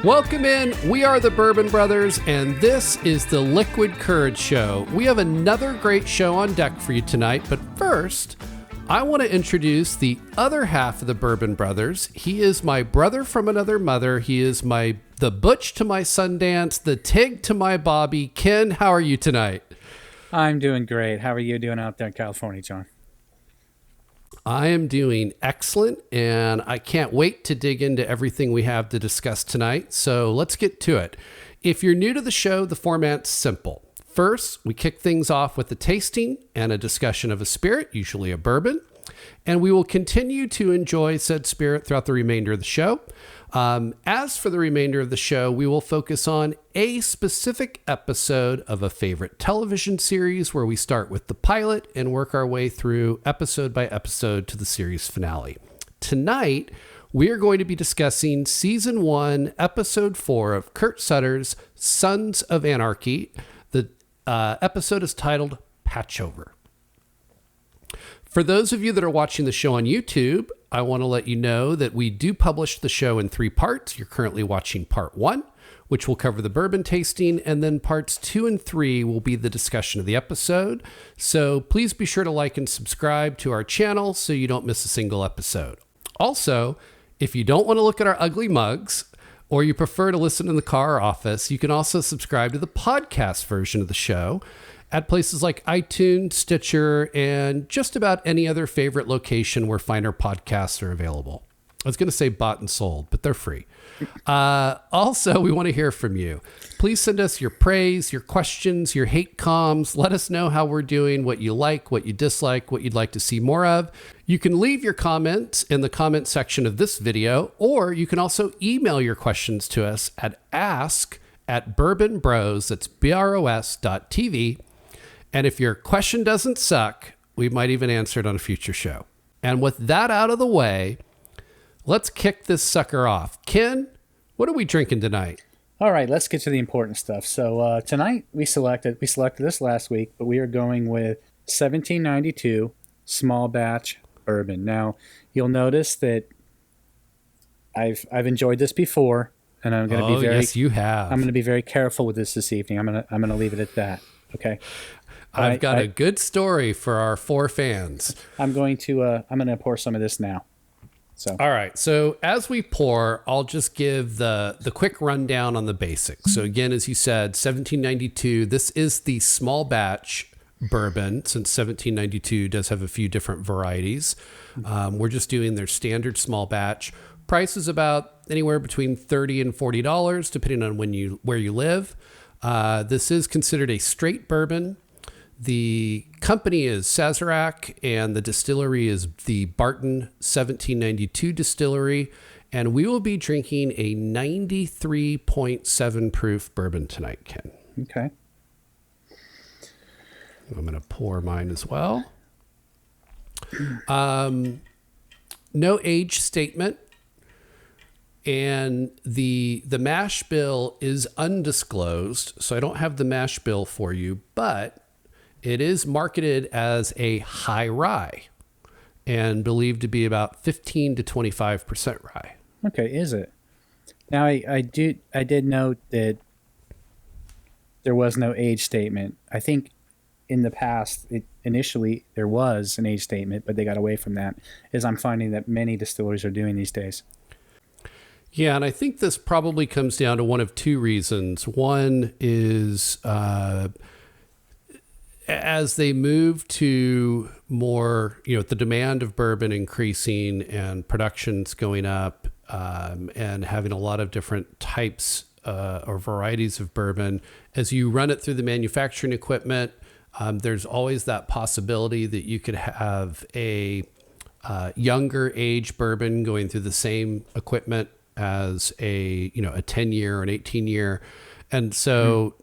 Welcome in. We are the Bourbon Brothers, and this is the Liquid Courage Show. We have another great show on deck for you tonight, but first, I want to introduce the other half of the Bourbon Brothers. He is my brother from another mother. He is the Butch to my Sundance, the Tig to my Bobby. Ken, how are you tonight? I'm doing great. How are you doing out there in California, John? I am doing excellent, and I can't wait to dig into everything we have to discuss tonight. So let's get to it. If you're new to the show, the format's simple. First, we kick things off with a tasting and a discussion of a spirit, usually a bourbon, and we will continue to enjoy said spirit throughout the remainder of the show. As for the remainder of the show, we will focus on a specific episode of a favorite television series where we start with the pilot and work our way through episode by episode to the series finale. Tonight, we are going to be discussing season 1, episode 4 of Kurt Sutter's Sons of Anarchy. The episode is titled Patchover. For those of you that are watching the show on YouTube, I want to let you know that we do publish the show in 3 parts. You're currently watching part 1, which will cover the bourbon tasting, and then parts 2 and 3 will be the discussion of the episode. So please be sure to like and subscribe to our channel so you don't miss a single episode. Also, if you don't want to look at our ugly mugs, or you prefer to listen in the car or office, you can also subscribe to the podcast version of the show at places like iTunes, Stitcher, and just about any other favorite location where finer podcasts are available. I was going to say bought and sold, but they're free. Also, we want to hear from you. Please send us your praise, your questions, your hate comms. Let us know how we're doing, what you like, what you dislike, what you'd like to see more of. You can leave your comments in the comment section of this video, or you can also email your questions to us at ask@bourbonbros, that's BROS.TV. And if your question doesn't suck, we might even answer it on a future show. And with that out of the way, let's kick this sucker off. Ken, what are we drinking tonight? All right, let's get to the important stuff. So tonight we selected this last week, but we are going with 1792 Small Batch Bourbon. Now, you'll notice that I've enjoyed this before, and I'm going to be very yes, you have. I'm going to be very careful with this evening. I'm going to leave it at that. Okay. I've got a good story for our 4 fans. I'm going to pour some of this now. So all right. So as we pour, I'll just give the quick rundown on the basics. So again, as you said, 1792. This is the small batch bourbon, since 1792 does have a few different varieties. We're just doing their standard small batch. Price is about anywhere between $30 and $40, depending on where you live. This is considered a straight bourbon. The company is Sazerac, and the distillery is the Barton 1792 distillery. And we will be drinking a 93.7 proof bourbon tonight, Ken. Okay. I'm going to pour mine as well. No age statement. And the mash bill is undisclosed, so I don't have the mash bill for you, but it is marketed as a high rye and believed to be about 15 to 25% rye. Okay, is it? Now, I did note that there was no age statement. I think in the past, initially there was an age statement, but they got away from that, as I'm finding that many distilleries are doing these days. Yeah, and I think this probably comes down to one of 2 reasons. One is as they move to more, the demand of bourbon increasing and production's going up, and having a lot of different types or varieties of bourbon, as you run it through the manufacturing equipment, there's always that possibility that you could have a younger age bourbon going through the same equipment as a 10-year or an 18-year. And so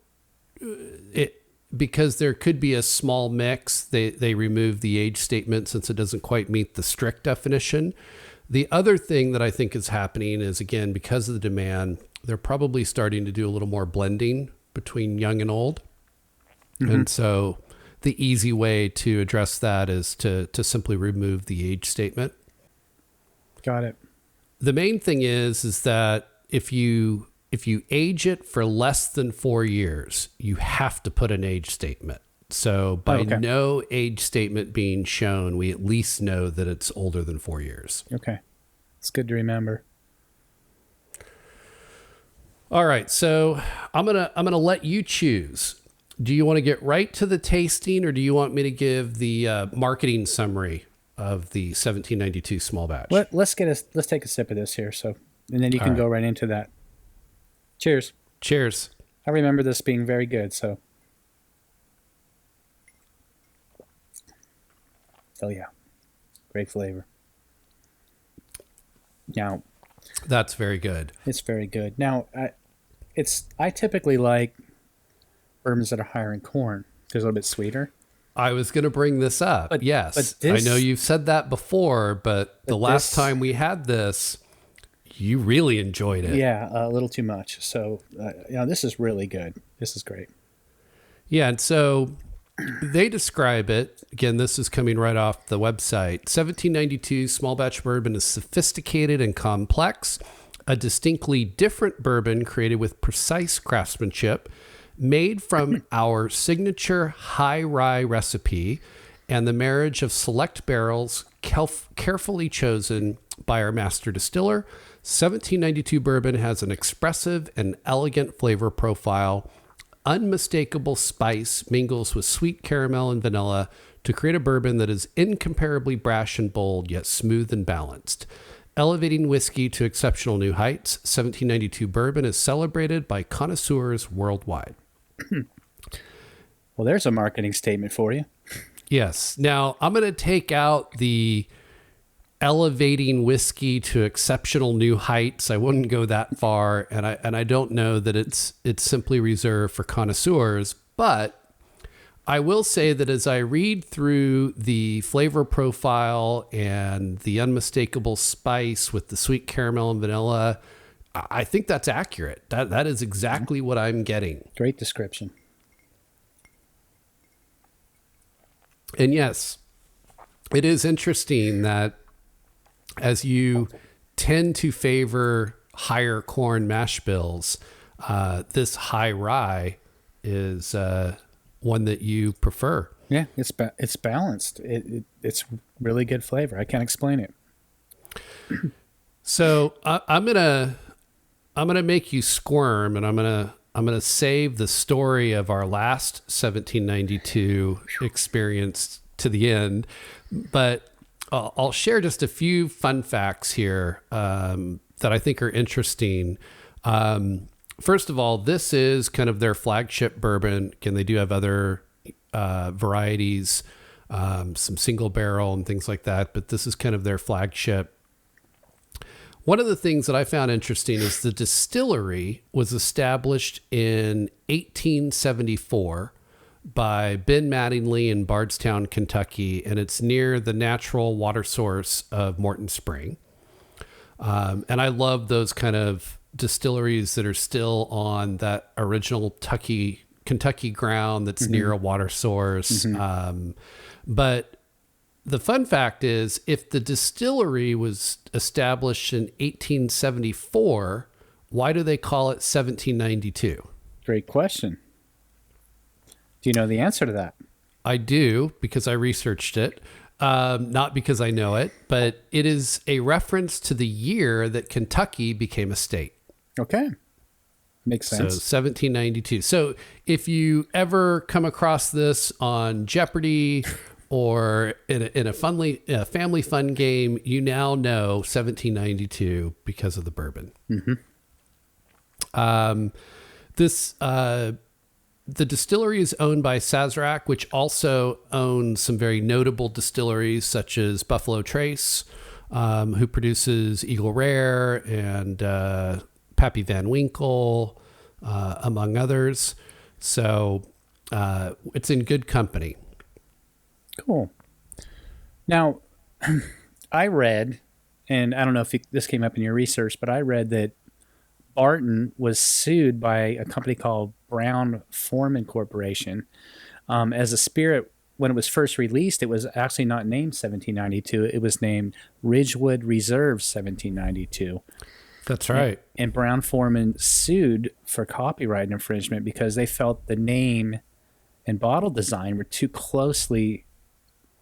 because there could be a small mix, they remove the age statement since it doesn't quite meet the strict definition. The other thing that I think is happening is, again, because of the demand, they're probably starting to do a little more blending between young and old. Mm-hmm. And so the easy way to address that is to simply remove the age statement. Got it. The main thing is that if you if you age it for less than 4 years, you have to put an age statement. So by no age statement being shown, we at least know that it's older than 4 years. Okay. It's good to remember. All right, so I'm gonna let you choose. Do you want to get right to the tasting, or do you want me to give the marketing summary of the 1792 small batch? Let's take a sip of this here, and then you can go right into that. Cheers. Cheers. I remember this being very good. So, oh yeah, great flavor. Now, that's very good. It's very good. Now, I typically like bourbons that are higher in corn because they're a little bit sweeter. I was going to bring this up. But I know you've said that before, but the last time we had this, you really enjoyed it. Yeah, a little too much. So, this is really good. This is great. Yeah, and so they describe it. Again, this is coming right off the website. 1792 small batch bourbon is sophisticated and complex, a distinctly different bourbon created with precise craftsmanship, made from our signature high rye recipe and the marriage of select barrels carefully chosen by our master distiller. 1792 bourbon has an expressive and elegant flavor profile. Unmistakable spice mingles with sweet caramel and vanilla to create a bourbon that is incomparably brash and bold, yet smooth and balanced. Elevating whiskey to exceptional new heights, 1792 bourbon is celebrated by connoisseurs worldwide. Well, there's a marketing statement for you. Yes. Now, I'm going to take out the elevating whiskey to exceptional new heights. I wouldn't go that far, and I don't know that it's simply reserved for connoisseurs, but I will say that as I read through the flavor profile and the unmistakable spice with the sweet caramel and vanilla, I think that's accurate. That is exactly what I'm getting. Great description. And yes, it is interesting that as you tend to favor higher corn mash bills, this high rye is one that you prefer. Yeah, it's balanced. It's really good flavor. I can't explain it. So I'm gonna make you squirm, and I'm gonna save the story of our last 1792 experience to the end, but I'll share just a few fun facts here that I think are interesting. First of all, this is kind of their flagship bourbon. Again, they do have other varieties, some single barrel and things like that, but this is kind of their flagship. One of the things that I found interesting is the distillery was established in 1874 by Ben Mattingly in Bardstown, Kentucky, and it's near the natural water source of Morton Spring. And I love those kind of distilleries that are still on that original Kentucky ground that's near a water source. But the fun fact is, if the distillery was established in 1874, why do they call it 1792? Great question. Do you know the answer to that? I do, because I researched it. Not because I know it, but it is a reference to the year that Kentucky became a state. Okay. Makes sense. So 1792. So if you ever come across this on Jeopardy or in a family fun game, you now know 1792 because of the bourbon. The distillery is owned by Sazerac, which also owns some very notable distilleries such as Buffalo Trace, who produces Eagle Rare and Pappy Van Winkle, among others. So it's in good company. Cool. Now, I read, and I don't know if this came up in your research, but I read that Barton was sued by a company called Brown Forman Corporation as a spirit. When it was first released, it was actually not named 1792. It was named Ridgewood Reserve 1792. That's right. And Brown-Forman sued for copyright infringement because they felt the name and bottle design were too closely,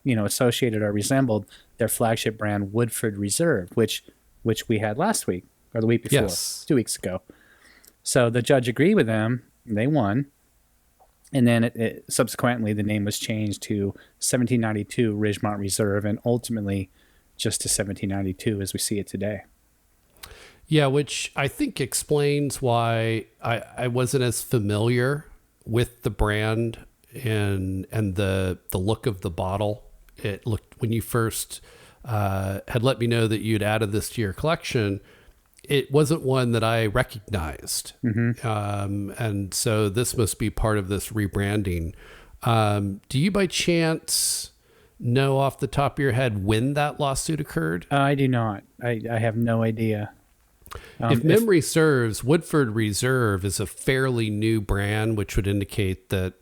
associated or resembled their flagship brand Woodford Reserve, which we had last week or the week before, Yes. 2 weeks ago. So the judge agreed with them. They won. And then subsequently, the name was changed to 1792 Ridgemont Reserve and ultimately just to 1792 as we see it today. Yeah, which I think explains why I wasn't as familiar with the brand and the look of the bottle. It looked, when you first had let me know that you'd added this to your collection, it wasn't one that I recognized. And so this must be part of this rebranding. Do you by chance know off the top of your head when that lawsuit occurred? I do not. I have no idea. If memory serves, Woodford Reserve is a fairly new brand, which would indicate that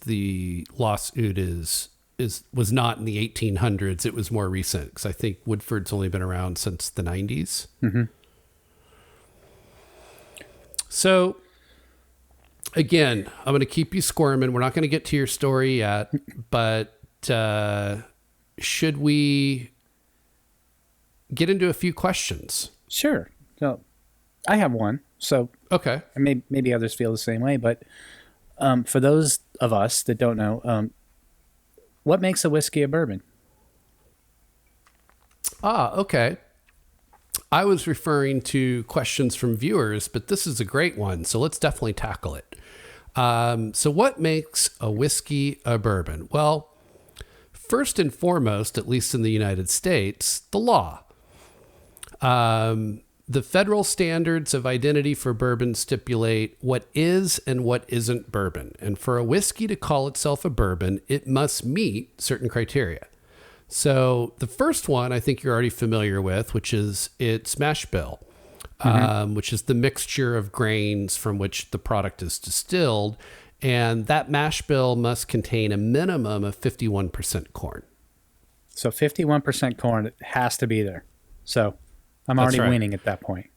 the lawsuit was not in the 1800s. It was more recent, because I think Woodford's only been around since the 90s. So, again, I'm going to keep you squirming. We're not going to get to your story yet, but should we get into a few questions? Sure. So I have one. So Okay. maybe others feel the same way, but for those of us that don't know, what makes a whiskey a bourbon? Okay. I was referring to questions from viewers, but this is a great one, so let's definitely tackle it. So what makes a whiskey a bourbon? Well, first and foremost, at least in the United States, the law. The federal standards of identity for bourbon stipulate what is and what isn't bourbon. And for a whiskey to call itself a bourbon, it must meet certain criteria. So the first one I think you're already familiar with, which is its mash bill, which is the mixture of grains from which the product is distilled. And that mash bill must contain a minimum of 51% corn. So 51% corn has to be there. So I'm already winning at that point.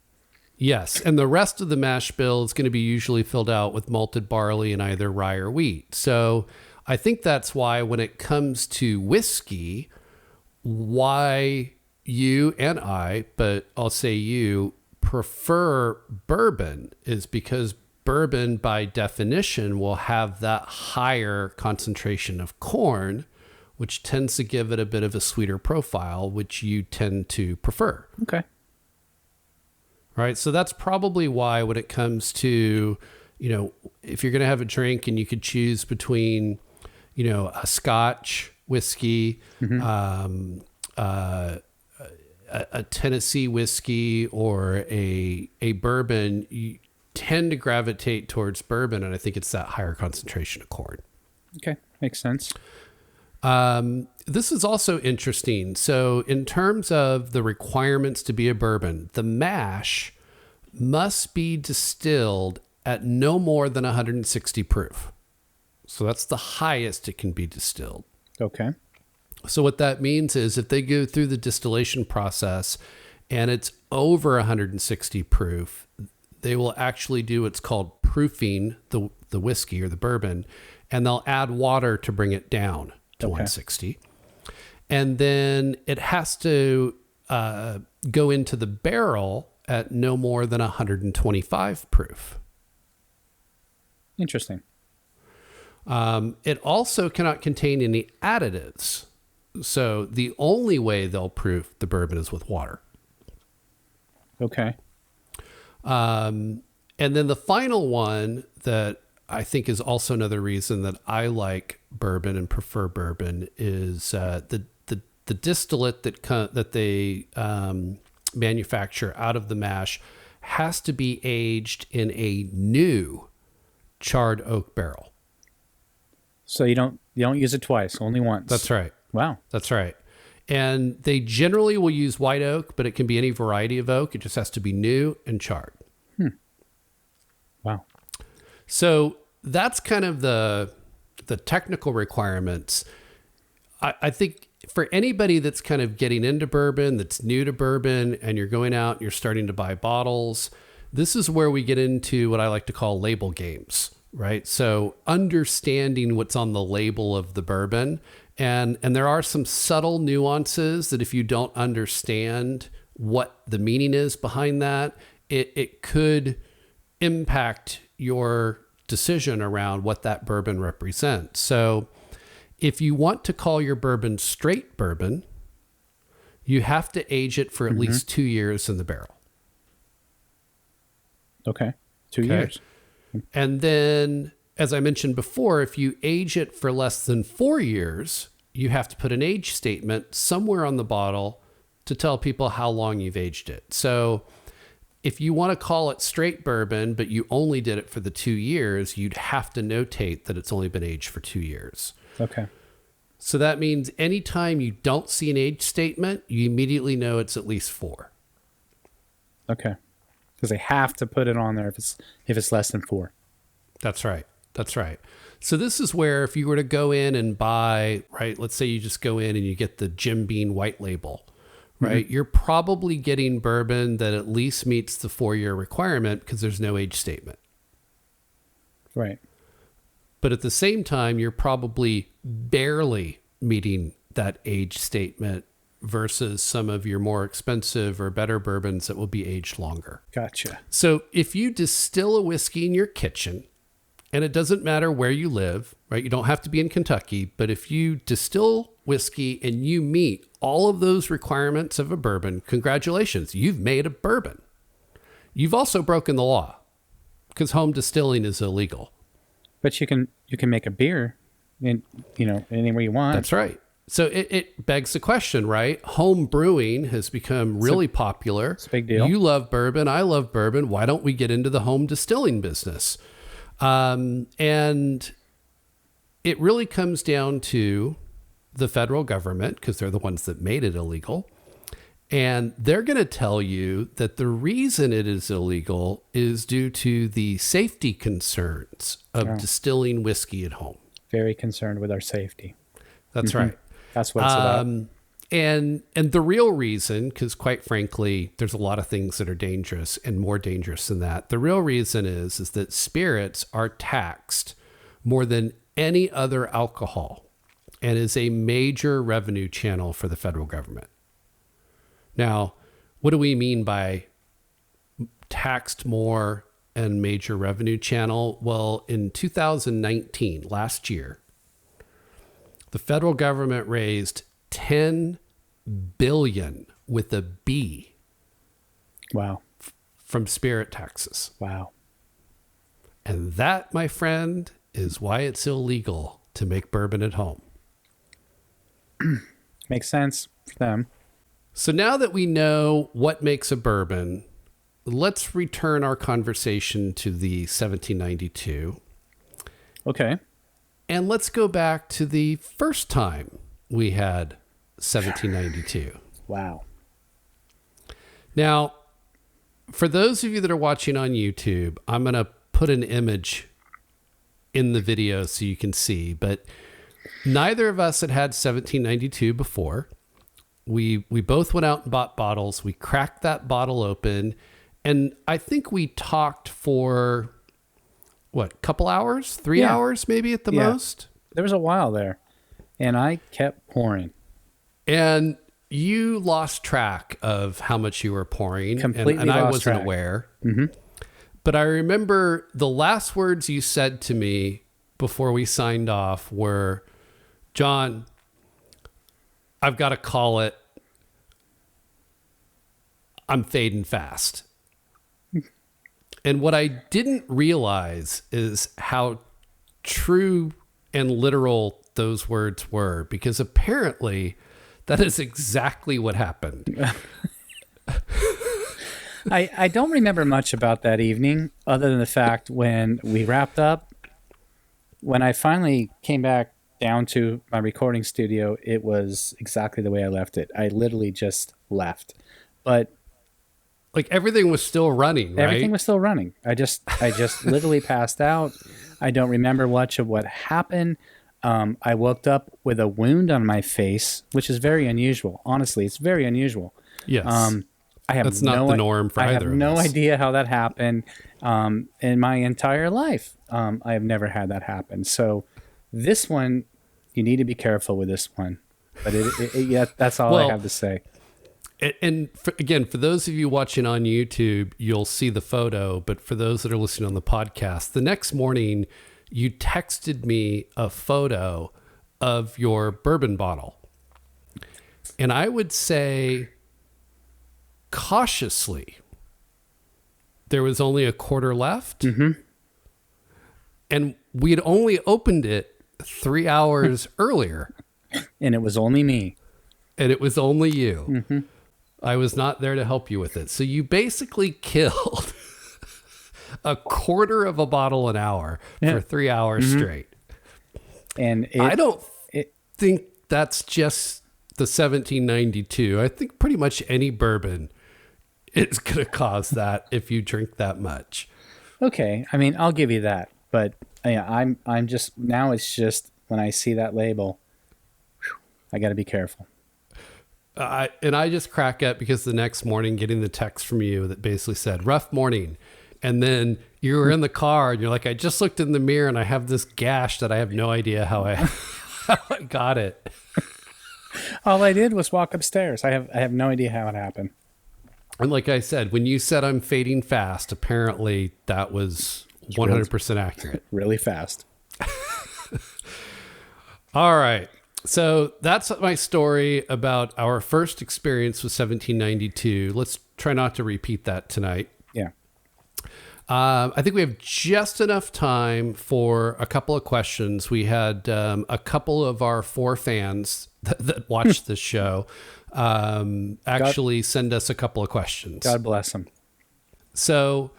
Yes. And the rest of the mash bill is going to be usually filled out with malted barley and either rye or wheat. So I think that's why when it comes to whiskey, why you and I, but I'll say you, prefer bourbon is because bourbon by definition will have that higher concentration of corn, which tends to give it a bit of a sweeter profile, which you tend to prefer. Okay. Right. So that's probably why when it comes to, if you're going to have a drink and you could choose between, a Scotch whiskey, a Tennessee whiskey, or a bourbon, you tend to gravitate towards bourbon. And I think it's that higher concentration of corn. Okay. Makes sense. This is also interesting. So in terms of the requirements to be a bourbon, the mash must be distilled at no more than 160 proof. So that's the highest it can be distilled. Okay. So what that means is if they go through the distillation process and it's over 160 proof, they will actually do what's called proofing the whiskey or the bourbon, and they'll add water to bring it down to 160. And then it has to go into the barrel at no more than 125 proof. Interesting. It also cannot contain any additives. So the only way they'll proof the bourbon is with water. Okay. And then the final one that I think is also another reason that I like bourbon and prefer bourbon is the distillate that they manufacture out of the mash has to be aged in a new charred oak barrel. So you don't use it twice, only once. That's right. Wow. That's right. And they generally will use white oak, but it can be any variety of oak. It just has to be new and charred. Wow. So that's kind of the technical requirements. I think for anybody that's kind of getting into bourbon, that's new to bourbon, and you're going out and you're starting to buy bottles, this is where we get into what I like to call label games, right? So understanding what's on the label of the bourbon. And there are some subtle nuances that if you don't understand what the meaning is behind that, it could impact your decision around what that bourbon represents. So if you want to call your bourbon straight bourbon, you have to age it for at least 2 years in the barrel. Okay. 2 years. And then, as I mentioned before, if you age it for less than 4 years, you have to put an age statement somewhere on the bottle to tell people how long you've aged it. So if you want to call it straight bourbon, but you only did it for the 2 years, you'd have to notate that it's only been aged for 2 years. Okay. So that means anytime you don't see an age statement, you immediately know it's at least 4. Okay. Because they have to put it on there if it's less than 4. That's right. That's right. So this is where if you were to go in and buy, right, let's say you just go in and you get the Jim Beam white label, right? You're probably getting bourbon that at least meets the 4-year requirement because there's no age statement. Right. But at the same time, you're probably barely meeting that age statement versus some of your more expensive or better bourbons that will be aged longer. Gotcha. So if you distill a whiskey in your kitchen, and it doesn't matter where you live, right? You don't have to be in Kentucky, but if you distill whiskey and you meet all of those requirements of a bourbon, congratulations, you've made a bourbon. You've also broken the law because home distilling is illegal. But you can make a beer anywhere you want. That's right. So it begs the question, right? Home brewing has become really popular. It's a big deal. You love bourbon. I love bourbon. Why don't we get into the home distilling business? And it really comes down to the federal government because they're the ones that made it illegal. And they're going to tell you that the reason it is illegal is due to the safety concerns of distilling whiskey at home. Very concerned with our safety. That's right. That's what it's about. And the real reason, because quite frankly, there's a lot of things that are dangerous and more dangerous than that. The real reason is that spirits are taxed more than any other alcohol and is a major revenue channel for the federal government. Now, what do we mean by taxed more and major revenue channel? Well, in 2019, last year, the federal government raised $10 billion with a B. Wow. From spirit taxes. Wow. And that, my friend, is why it's illegal to make bourbon at home. Makes sense for them. So now that we know what makes a bourbon, let's return our conversation to the 1792. Okay. And let's go back to the first time we had 1792. Wow. Now, for those of you that are watching on YouTube, I'm going to put an image in the video so you can see, but neither of us had 1792 before. We both went out and bought bottles. We cracked that bottle open, and I think we talked for what, couple hours, 3 hours maybe at the most. There was a while there, and I kept pouring. And you lost track of how much you were pouring, Completely and I lost wasn't track. aware. Mm-hmm. But I remember the last words you said to me before we signed off were, John, I've got to call it. I'm fading fast. And what I didn't realize is how true and literal those words were, because apparently that is exactly what happened. I don't remember much about that evening other than the fact when we wrapped up, when I finally came back down to my recording studio, it was exactly the way I left it. I literally just left. But like everything was still running, right? Everything was still running. I just literally passed out. I don't remember much of what happened. I woke up with a wound on my face, which is very unusual. Honestly, it's very unusual. Yes. I have That's not the norm for either of us. I have no idea how that happened. In my entire life, I have never had that happen. So this one, you need to be careful with this one. But yeah, that's all I have to say. And again, for those of you watching on YouTube, you'll see the photo. But for those that are listening on the podcast, the next morning, you texted me a photo of your bourbon bottle. And I would say cautiously, there was only a quarter left. Mm-hmm. And we had only opened it 3 hours earlier. And it was only me. And it was only you. Mm-hmm. I was not there to help you with it. So you basically killed a quarter of a bottle an hour for 3 hours straight. And I don't think that's just the 1792. I think pretty much any bourbon is going to cause that if you drink that much. Okay. I mean, I'll give you that. But yeah, I'm just, now it's just when I see that label, I got to be careful. And I just crack up because the next morning getting the text from you that basically said, rough morning. And then you were in the car and you're like, I just looked in the mirror and I have this gash that I have no idea how I got it. All I did was walk upstairs. I have no idea how it happened. And like I said, when you said I'm fading fast, apparently that was 100% accurate. Really fast. All right. So that's my story about our first experience with 1792. Let's try not to repeat that tonight. Yeah. I think we have just enough time for a couple of questions. We had a couple of our 4 fans that watched this show actually send us a couple of questions. God bless them. So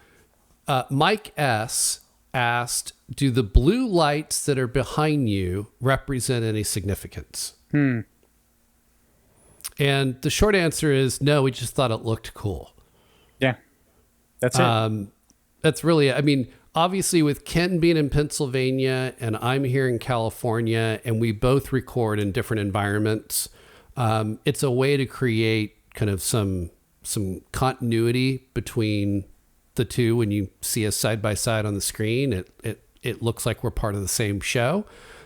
Mike S. asked, do the blue lights that are behind you represent any significance? And the short answer is no, we just thought it looked cool. Yeah, that's it. That's really, I mean, obviously with Ken being in Pennsylvania and I'm here in California and we both record in different environments, it's a way to create kind of some continuity between the two. When you see us side by side on the screen, it looks like we're part of the same show.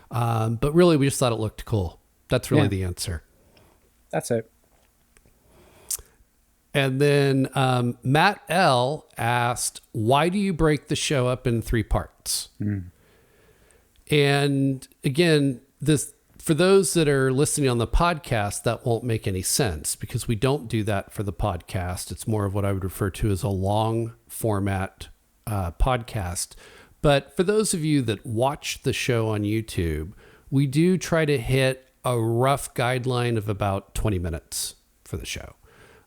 But really, we just thought it looked cool. That's really the answer. That's it. And then Matt L. asked, why do you break the show up in 3 parts? And again, this, for those that are listening on the podcast, that won't make any sense because we don't do that for the podcast. It's more of what I would refer to as a long format podcast. But for those of you that watch the show on YouTube, we do try to hit a rough guideline of about 20 minutes for the show.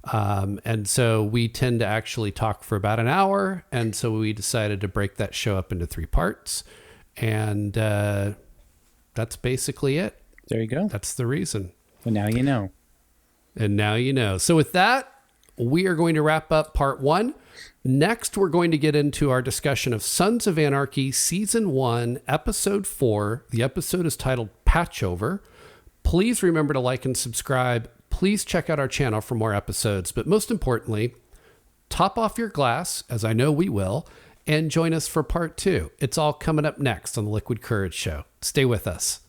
And so we tend to actually talk for about an hour. And so we decided to break that show up into 3 parts. And that's basically it. There you go. That's the reason. Well, now you know. And now you know. So with that, we are going to wrap up part 1. Next, we're going to get into our discussion of Sons of Anarchy, Season 1, Episode 4. The episode is titled Patchover. Please remember to like and subscribe. Please check out our channel for more episodes. But most importantly, top off your glass, as I know we will, and join us for part 2. It's all coming up next on the Liquid Courage Show. Stay with us.